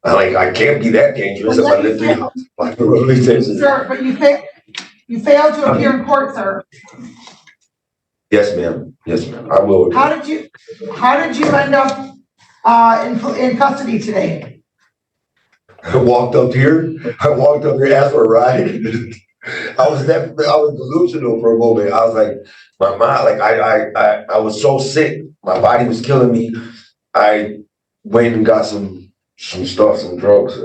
I can't be that dangerous if I live 3 houses. Sir, but you failed to appear in court, sir. Yes, ma'am. Yes, ma'am. I will. How did you end up in custody today? I walked up here, asked for a ride. I was delusional for a moment. I was like, my mind, like I was so sick. My body was killing me. I went and got some stuff, some drugs.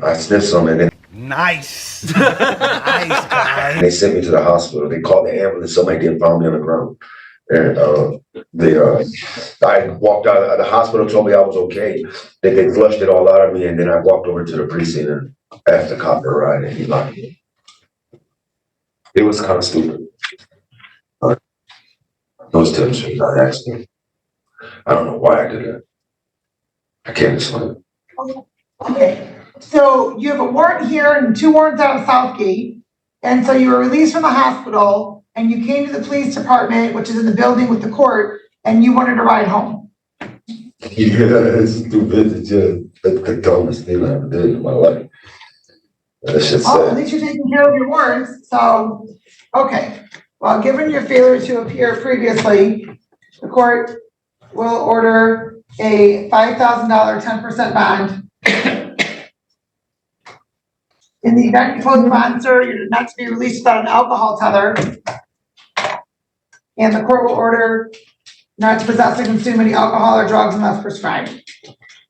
I sniffed some and then Nice. Nice, guy. they sent me to the hospital. They called the ambulance. Somebody didn't find me on the ground. And I walked out of the hospital, told me I was okay. They flushed it all out of me, and then I walked over to the precinct and asked the cop for a ride, and he locked me. It was kind of stupid. Those tips were not accident. I don't know why I did that. I can't explain. Okay, so you have a warrant here and 2 warrants out of Southgate, and so you were released from the hospital, and you came to the police department, which is in the building with the court, and you wanted to ride home. Yeah, it's stupid. It's just the dumbest thing I ever did in my life. That shit's sad. At least you're taking care of your warrants, so, okay. Well, given your failure to appear previously, the court will order a $5,000 10% bond. In the event you post bond, sir, you're not to be released without an alcohol tether. And the court will order not to possess or consume any alcohol or drugs unless prescribed.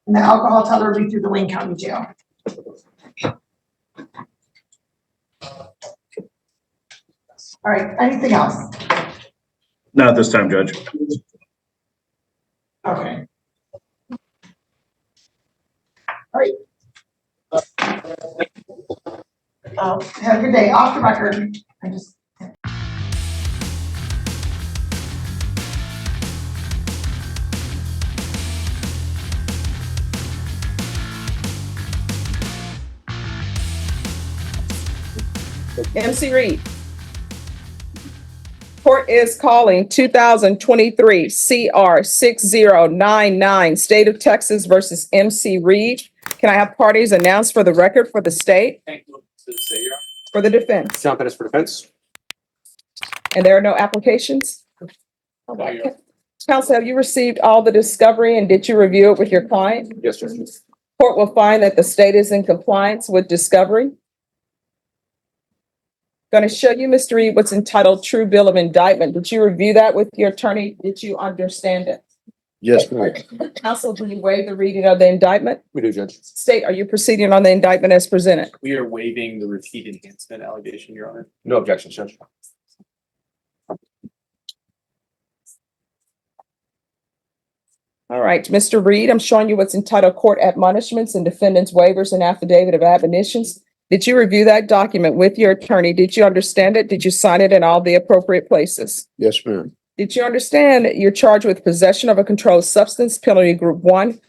And the alcohol tether will be through the Wayne County Jail. All right, anything else? Not at this time, Judge. Okay. All right. Have a good day. Off the record. MC Reed. Court is calling 2023 CR 6099 State of Texas versus MC Reed. Can I have parties announced for the record for the state? For the defense. John Pettis for defense. And there are no applications? Okay. Counsel, have you received all the discovery and did you review it with your client? Yes, Judge. Court will find that the state is in compliance with discovery. Going to show you, Mr. Reed, what's entitled True Bill of Indictment. Did you review that with your attorney? Did you understand it? Yes, ma'am. Counsel, do you waive the reading of the indictment? We do, Judge. State, are you proceeding on the indictment as presented? We are waiving the repeat enhancement allegation, Your Honor. No objections, Judge. All right, Mr. Reed, I'm showing you what's entitled Court Admonishments and Defendants Waivers and Affidavit of Admonitions. Did you review that document with your attorney? Did you understand it? Did you sign it in all the appropriate places? Yes, ma'am. Did you understand that you're charged with possession of a controlled substance, penalty group 1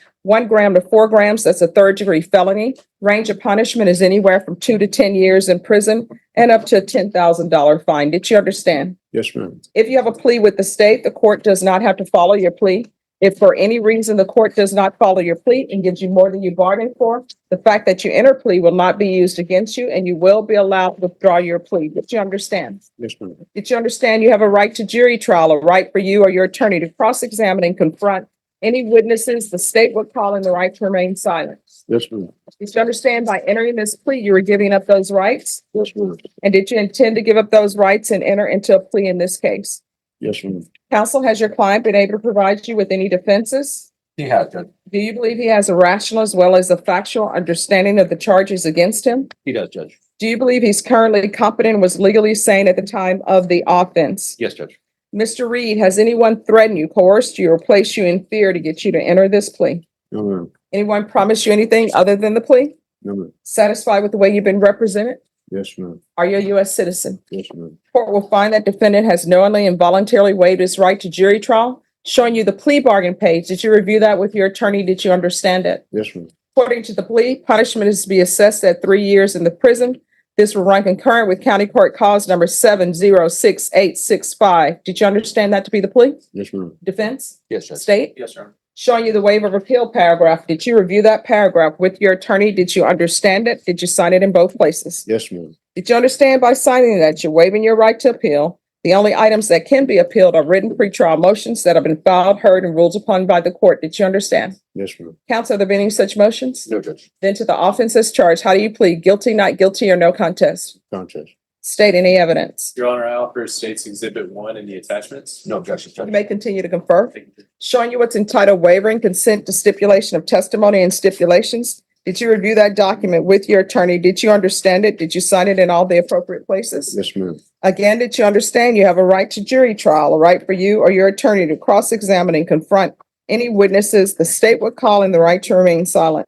gram to 4 grams? That's a 3rd-degree felony. Range of punishment is anywhere from 2 to 10 years in prison and up to a $10,000 fine. Did you understand? Yes, ma'am. If you have a plea with the state, the court does not have to follow your plea. If for any reason the court does not follow your plea and gives you more than you bargained for, the fact that you enter plea will not be used against you and you will be allowed to withdraw your plea. Did you understand? Yes, ma'am. Did you understand you have a right to jury trial, a right for you or your attorney to cross-examine and confront any witnesses the state would call in the right to remain silent? Yes, ma'am. Did you understand by entering this plea, you were giving up those rights? Yes, ma'am. And did you intend to give up those rights and enter into a plea in this case? Yes, ma'am. Counsel, has your client been able to provide you with any defenses? He has, Judge. Do you believe he has a rational as well as a factual understanding of the charges against him? He does, Judge. Do you believe he's currently competent and was legally sane at the time of the offense? Yes, Judge. Mr. Reed, has anyone threatened you, coerced you, or placed you in fear to get you to enter this plea? No, ma'am. Anyone promised you anything other than the plea? No, ma'am. Satisfied with the way you've been represented? Yes, ma'am. Are you a U.S. citizen? Yes, ma'am. Court will find that defendant has knowingly and voluntarily waived his right to jury trial. Showing you the plea bargain page. Did you review that with your attorney? Did you understand it? Yes, ma'am. According to the plea, punishment is to be assessed at 3 years in the prison. This will run concurrent with County Court Cause number 706865. Did you understand that to be the plea? Yes, ma'am. Defense? Yes, Judge. State? Yes, sir. Showing you the waiver of appeal paragraph. Did you review that paragraph with your attorney? Did you understand it? Did you sign it in both places? Yes, ma'am. Did you understand by signing that you're waiving your right to appeal? The only items that can be appealed are written pretrial motions that have been filed, heard, and ruled upon by the court. Did you understand? Yes, ma'am. Counsel, have there been any such motions? No, Judge. Then to the offense as charged, how do you plead? Guilty, not guilty, or no contest? Contest. State any evidence. Your Honor, I offer State's Exhibit 1 and the attachments. No objections, You Judge. may continue to confer. Thank you. Showing you what's entitled wavering consent to stipulation of testimony and stipulations. Did you review that document with your attorney? Did you understand it? Did you sign it in all the appropriate places? Yes, ma'am. Again, did you understand you have a right to jury trial, a right for you or your attorney to cross-examine and confront any witnesses the state would call and the right to remain silent?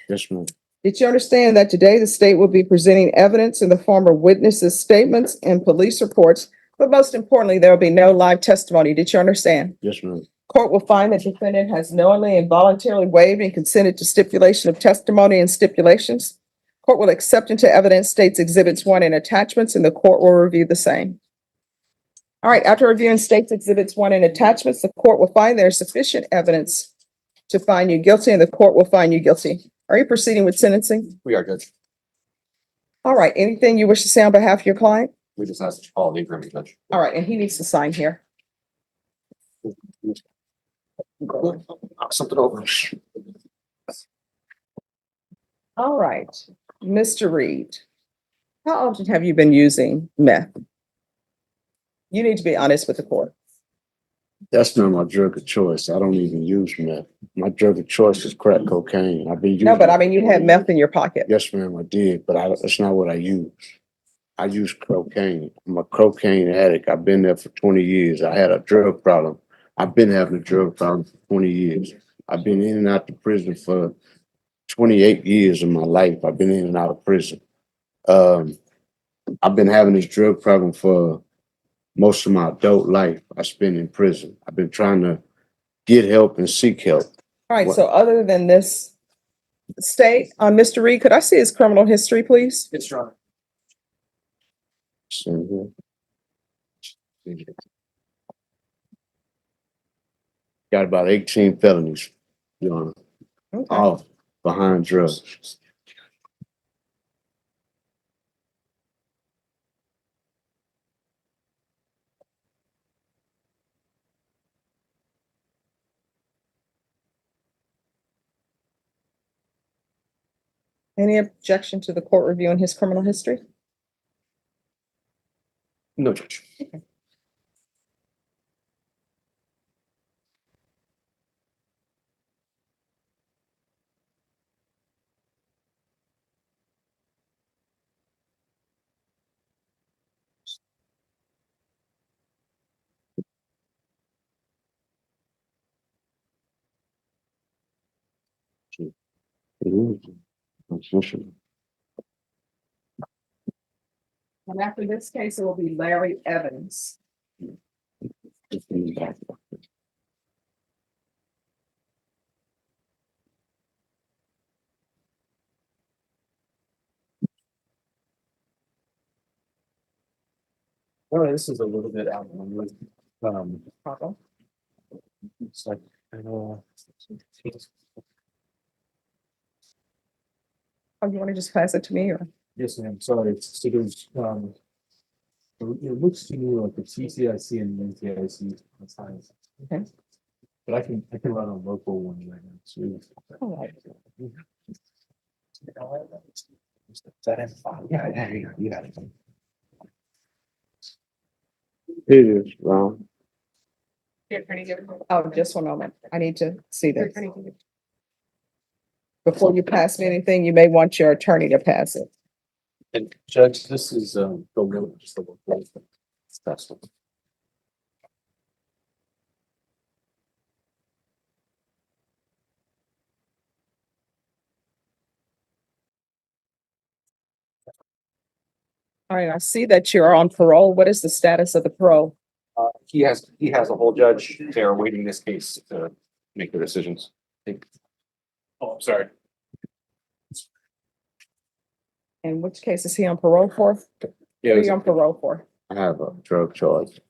Yes, ma'am. Did you understand that today the state will be presenting evidence in the form of witnesses' statements and police reports, but most importantly, there will be no live testimony? Did you understand? Yes, ma'am. Court will find that defendant has knowingly and voluntarily waived and consented to stipulation of testimony and stipulations. Court will accept into evidence State's Exhibits 1 and attachments, and the court will review the same. All right, after reviewing State's Exhibits 1 and attachments, the court will find there is sufficient evidence to find you guilty, and the court will find you guilty. Are you proceeding with sentencing? We are, Judge. All right, anything you wish to say on behalf of your client? We just asked to follow the agreement, Judge. All right, and he needs to sign here. Knock something over. All right, Mr. Reed, how often have you been using meth? You need to be honest with the court. That's not my drug of choice. I don't even use meth. My drug of choice is crack cocaine. I've been using. No, but I mean, you had meth in your pocket. Yes, ma'am, I did, but that's not what I use. I use cocaine. I'm a cocaine addict. I've been there for 20 years. I had a drug problem. I've been having a drug problem for 20 years. I've been in and out of prison for 28 years of my life. I've been in and out of prison. I've been having this drug problem for most of my adult life. I spent in prison. I've been trying to get help and seek help. All right, so other than this state, Mr. Reed, could I see his criminal history, please? It's Your Honor. So, got about 18 felonies, Your Honor, Okay. all behind drugs. Any objection to the court reviewing his criminal history? No, Judge. And after this case, it will be Larry Evans. Oh, this is a little bit out of line. Problem. It's like, I know. Oh, you want to just pass it to me or? Yes, ma'am, sorry, so there's, it looks to me like the TCIC and the NTIC are fine. Okay. But I can run a local one right now, so. All right. Is that in file? Yeah, you got it. It is, Ron. Oh, just one moment. I need to see this. Before you pass me anything, you may want your attorney to pass it. And Judge, this is, the note, just the one. That's one. All right, I see that you're on parole. What is the status of the parole? He has a whole judge. They're awaiting this case to make their decisions. Oh, I'm sorry. And which case is he on parole for? Yeah, What are you on parole for? I have a drug charge.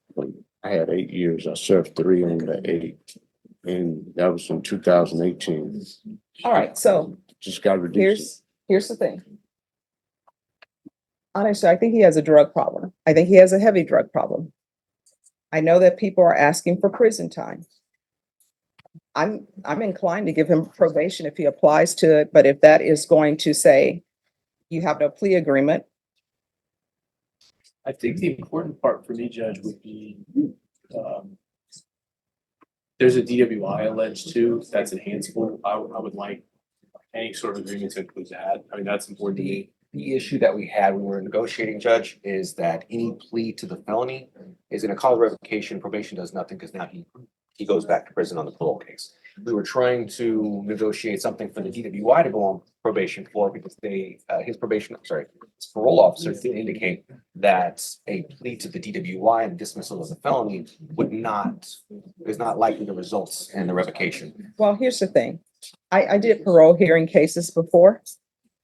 I had 8 years. I served 3 on the 8. And that was in 2018. All right, so Just got reduced. here's the thing. Honestly, I think he has a drug problem. I think he has a heavy drug problem. I know that people are asking for prison time. I'm inclined to give him probation if he applies to it, but if that is going to say you have no plea agreement, I think the important part for me, Judge, would be, there's a DWI alleged too, that's enhanceable. I would like any sort of agreement to include that. I mean, that's important to me. The issue that we had when we were negotiating, Judge, is that any plea to the felony is gonna cause revocation. Probation does nothing because now he goes back to prison on the parole case. We were trying to negotiate something for the DWI to go on probation for because his parole officer did indicate that a plea to the DWI and dismissal of the felony is not likely to result in the revocation. well, here's the thing. I did parole hearing cases before.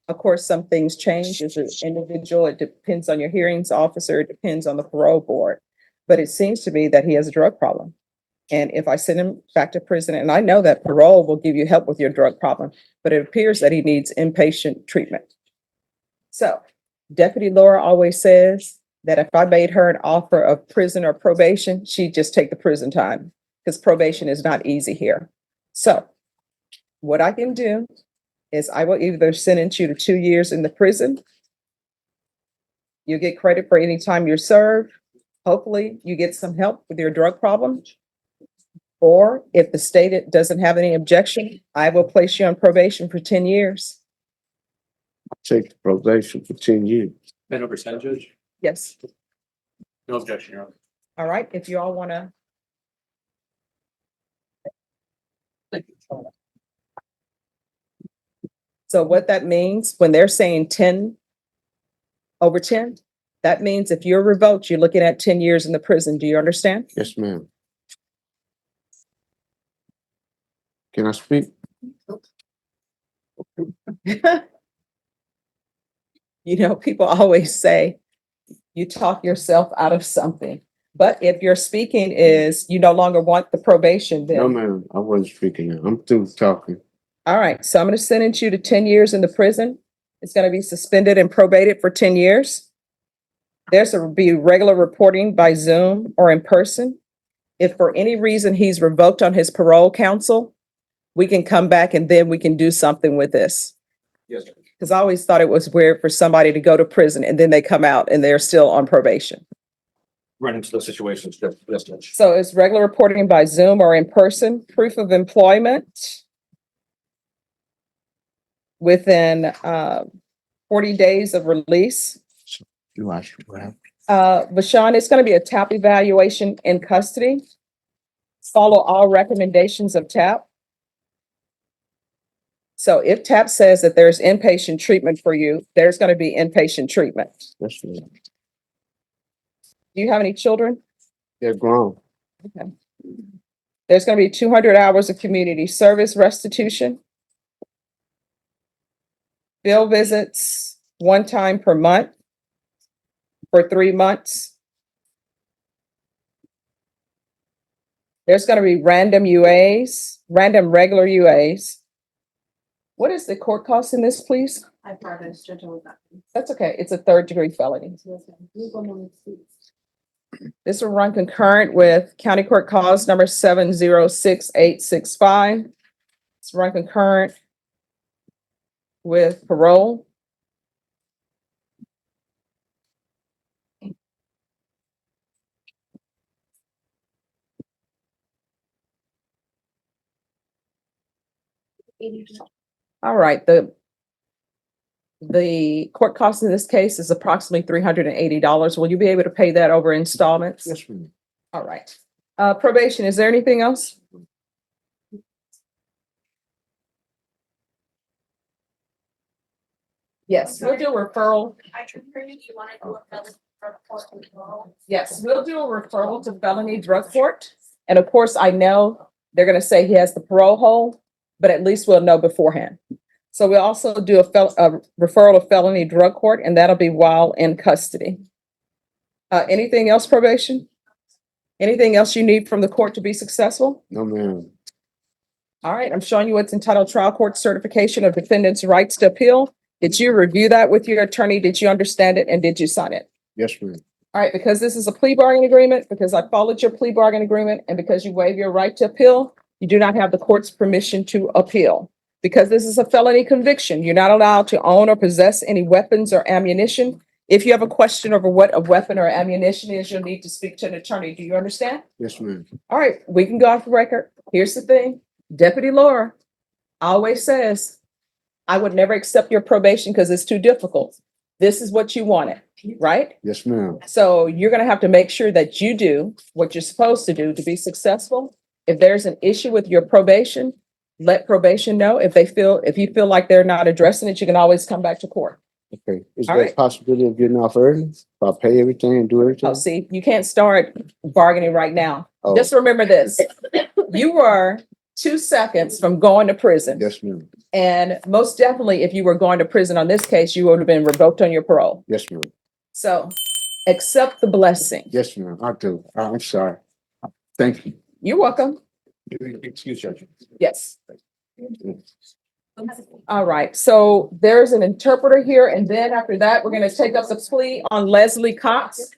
Of course, some things change as an individual. It depends on your hearings officer. It depends on the parole board. But it seems to me that he has a drug problem. And if I send him back to prison, and I know that parole will give you help with your drug problem, but it appears that he needs inpatient treatment. So Deputy Laura always says that if I made her an offer of prison or probation, she'd just take the prison time because probation is not easy here. So what I can do is I will either sentence you to 2 years in the prison. You get credit for any time you're served. Hopefully you get some help with your drug problem. Or if the state doesn't have any objection, I will place you on probation for 10 years. Take the probation for 10 years. Men over 10, Judge? Yes. No objection, Your Honor. All right. If you all want to. So what that means when they're saying 10 over 10, that means if you're revoked, you're looking at 10 years in the prison. Do you understand? Yes, ma'am. Can I speak? You know, people always say you talk yourself out of something. But if your speaking is you no longer want the probation, then. No, ma'am, I wasn't speaking now. I'm through talking. All right, so I'm going to sentence you to 10 years in the prison. It's going to be suspended and probated for 10 years. There's to be regular reporting by Zoom or in person. If for any reason he's revoked on his parole counsel, we can come back and then we can do something with this. Yes, Judge. Because I always thought it was weird for somebody to go to prison and then they come out and they're still on probation. Run into those situations, Judge. Yes, Judge. So it's regular reporting by Zoom or in person, proof of employment within 40 days of release. You asked what happened? Vashawn, it's going to be a TAP evaluation in custody. Follow all recommendations of TAP. So if TAP says that there's inpatient treatment for you, there's going to be inpatient treatment. Yes, ma'am. Do you have any children? They're grown. Okay. There's going to be 200 hours of community service restitution. Bill visits 1 time per month for 3 months. There's going to be random UAs, random regular UAs. What is the court cost in this, please? I apologize, Judge. That's okay. It's a 3rd-degree felony. This will run concurrent with County Court Cause number 7068865. It's run concurrent with parole. All right, the court cost in this case is approximately $380. Will you be able to pay that over installments? Yes, ma'am. All right. Probation, is there anything else? Yes, we'll do a referral. I prefer you want to do a felony report as well. Yes, we'll do a referral to felony drug court. And of course, I know they're going to say he has the parole hold, but at least we'll know beforehand. So we'll also do a referral to felony drug court, and that'll be while in custody. Anything else, probation? Anything else you need from the court to be successful? No, ma'am. All right, I'm showing you what's entitled Trial Court Certification of Defendant's Rights to Appeal. Did you review that with your attorney? Did you understand it? And did you sign it? Yes, ma'am. All right, because this is a plea bargaining agreement, because I followed your plea bargaining agreement, and because you waive your right to appeal, you do not have the court's permission to appeal. Because this is a felony conviction, you're not allowed to own or possess any weapons or ammunition. If you have a question over what a weapon or ammunition is, you'll need to speak to an attorney. Do you understand? Yes, ma'am. All right, we can go off the record. Here's the thing. Deputy Laura always says, I would never accept your probation because it's too difficult. This is what you wanted, right? Yes, ma'am. So you're gonna have to make sure that you do what you're supposed to do to be successful. If there's an issue with your probation, let probation know. If you feel like they're not addressing it, you can always come back to court. Okay. Is All there a right. possibility of getting off early? If I pay everything and do everything? Oh, see, you can't start bargaining right now. Oh, Just remember this. You were 2 seconds from going to prison. yes, ma'am. And most definitely, if you were going to prison on this case, you would have been revoked on your parole. Yes, ma'am. So accept the blessing. Yes, ma'am. I do. I'm sorry. Thank you. You're welcome. Excuse Judge. Yes. All right. So there's an interpreter here. And then after that, we're going to take up the plea on Leslie Cox.